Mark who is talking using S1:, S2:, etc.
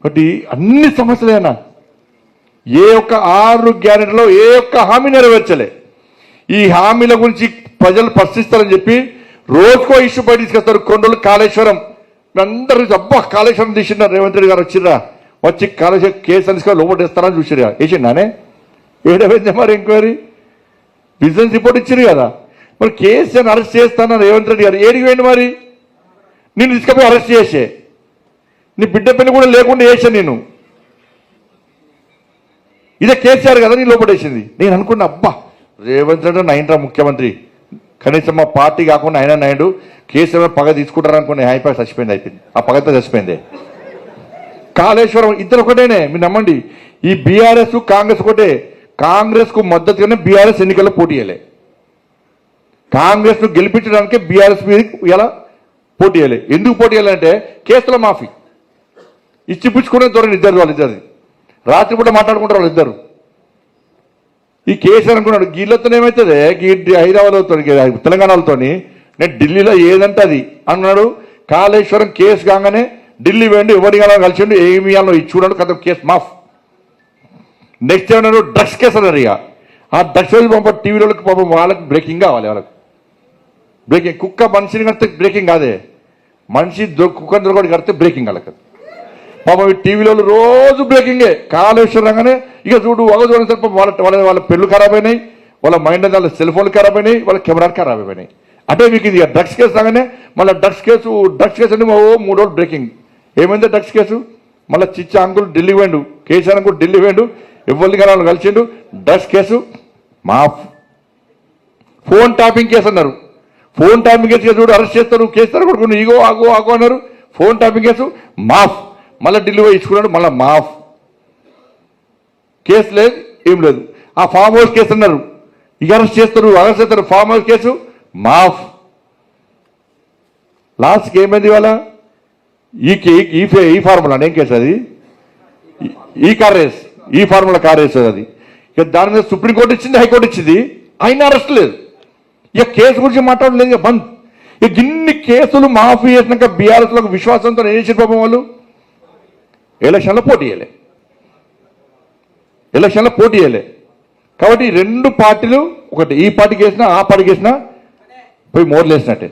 S1: ఒకటి అన్ని సమస్యలేనా ఏ ఒక్క 6 గ్యారెంటీలో ఏ ఒక్క హామీ నెరవేర్చలే. ఈ హామీల గురించి ప్రజలు ప్రశ్నిస్తారని చెప్పి రోజుకో ఇష్యూ బయట తీసుకొస్తారు. కొన్ని రోజులు కాళేశ్వరం అందరూ అబ్బా కాళేశ్వరం తీసినారు, రేవంత్ రెడ్డి గారు వచ్చిర్రా వచ్చి కాళేశ్వరం కేసు తీసుకొని లోపటేస్తారని చూసిరా వేసిండానే ఏడవైందే మరి ఎంక్వైరీ బిజినెస్ రిపోర్ట్ ఇచ్చారు కదా. మరి కేసీఆర్ అరెస్ట్ చేస్తానని రేవంత్ రెడ్డి గారు ఏడికి పోయింది మరి? నేను తీసుకుపోయి అరెస్ట్ చేసే నీ బిడ్డ పెళ్లి కూడా లేకుండా వేసా నేను. ఇదే కేసీఆర్ కదా నీ లోపడేసింది. నేను అనుకున్నా అబ్బా రేవంత్ రెడ్డి నైన్రా ముఖ్యమంత్రి, కనీసం మా పార్టీ కాకుండా ఆయన నాయుడు కేసీఆర్ పగ తీసుకుంటారు అనుకుని అయిపోయి చచ్చిపోయింది. అయిపోయింది ఆ పగతో చచ్చిపోయింది. కాళేశ్వరం ఇద్దరు ఒకటేనే మీరు నమ్మండి. ఈ బీఆర్ఎస్ కాంగ్రెస్ ఒకటే. కాంగ్రెస్కు మద్దతుగానే బీఆర్ఎస్ ఎన్నికల్లో పోటీ చేయలే. కాంగ్రెస్ను గెలిపించడానికి బీఆర్ఎస్ మీద ఇలా పోటీ చేయలే. ఎందుకు పోటీ చేయాలంటే కేసుల మాఫీ ఇచ్చిపుచ్చుకునే ధోరణి ఇద్దరు వాళ్ళిద్దరిది. రాత్రి పూట మాట్లాడుకుంటారు వాళ్ళిద్దరు. ఈ కేసీఆర్ అనుకున్నాడు గీళ్ళతో ఏమవుతుంది హైదరాబాద్తో తెలంగాణలతో నేను ఢిల్లీలో ఏదంటే అది అన్నాడు. కాళేశ్వరం కేసు కాగానే ఢిల్లీ వేయండి ఎవరి కలిసిండు ఏమి ఇవ్వాలో ఇచ్చుకున్నాడు కదా కేసు మాఫ్. నెక్స్ట్ ఏమన్నాడు డ్రగ్స్ కేసు అన్నారు. ఇక ఆ డ్రగ్స్ పంప టీవీలోకి పాపం వాళ్ళకి బ్రేకింగ్ కావాలి. వాళ్ళకి బ్రేకింగ్ కుక్క మనిషిని కడితే బ్రేకింగ్ కాదే, మనిషి కుక్కని దొరకడి కడితే బ్రేకింగ్ వాళ్ళకి. పాపం ఈ టీవీలో రోజు బ్రేకింగే. కాళేశ్వరం రాగానే ఇక చూడు ఒక చూడండి సార్ వాళ్ళ వాళ్ళ వాళ్ళ పెళ్ళు ఖరాబ్ అయినాయి, వాళ్ళ మైండ్ వాళ్ళ సెల్ ఫోన్లు ఖరాబ్ అయినాయి, వాళ్ళ కెమెరాలు ఖరాబ్ అయిపోయినాయి. అంటే మీకు ఇది డ్రగ్స్ కేసు రాగానే మళ్ళీ డ్రగ్స్ కేసు అంటే 3 రోజులు బ్రేకింగ్. ఏమైంది డ్రగ్స్ కేసు? మళ్ళీ చిచ్చా అంకుల్ ఢిల్లీ వేయండు, కేసీఆర్ అంకుల్ ఢిల్లీ వేయండు, ఎవరిని కానీ కలిసిండు. డ్రగ్స్ కేసు మాఫ్. ఫోన్ ట్యాపింగ్ కేసు అన్నారు. ఫోన్ ట్యాపింగ్ కేసు చూడు అరెస్ట్ చేస్తారు, కేసీఆర్ కొడుకుని ఇగో ఆగో ఆగో అన్నారు. ఫోన్ ట్యాపింగ్ కేసు మాఫ్. మళ్ళీ ఢిల్లీ పోయి ఇచ్చుకున్నాడు, మళ్ళీ మాఫ్. కేసు లేదు ఏం లేదు. ఆ ఫామ్ హౌస్ కేసు అన్నారు, ఇక అరెస్ట్ చేస్తారు. ఫామ్ హౌస్ కేసు మాఫ్. లాస్ట్కి ఏమైంది ఇవాళ ఈ ఫార్ములా ఏం కేసు అది ఈ ఫార్ములా కార్ రేస్ అది. ఇక దాని మీద సుప్రీంకోర్టు ఇచ్చింది, హైకోర్టు ఇచ్చింది, అయినా అరెస్ట్ లేదు. ఇక కేసు గురించి మాట్లాడలేదు. ఇక బంద్. ఇక ఇన్ని కేసులు మాఫీ చేసినాక బీఆర్ఎస్లో విశ్వాసంతో ఏం చేసిన పాపం వాళ్ళు ఎలక్షన్లో పోటీ చేయలే. కాబట్టి 2 పార్టీలు ఒకటి ఈ పార్టీకి వేసినా ఆ పార్టీకి వేసినా పోయి మోర్లు వేసినట్టే.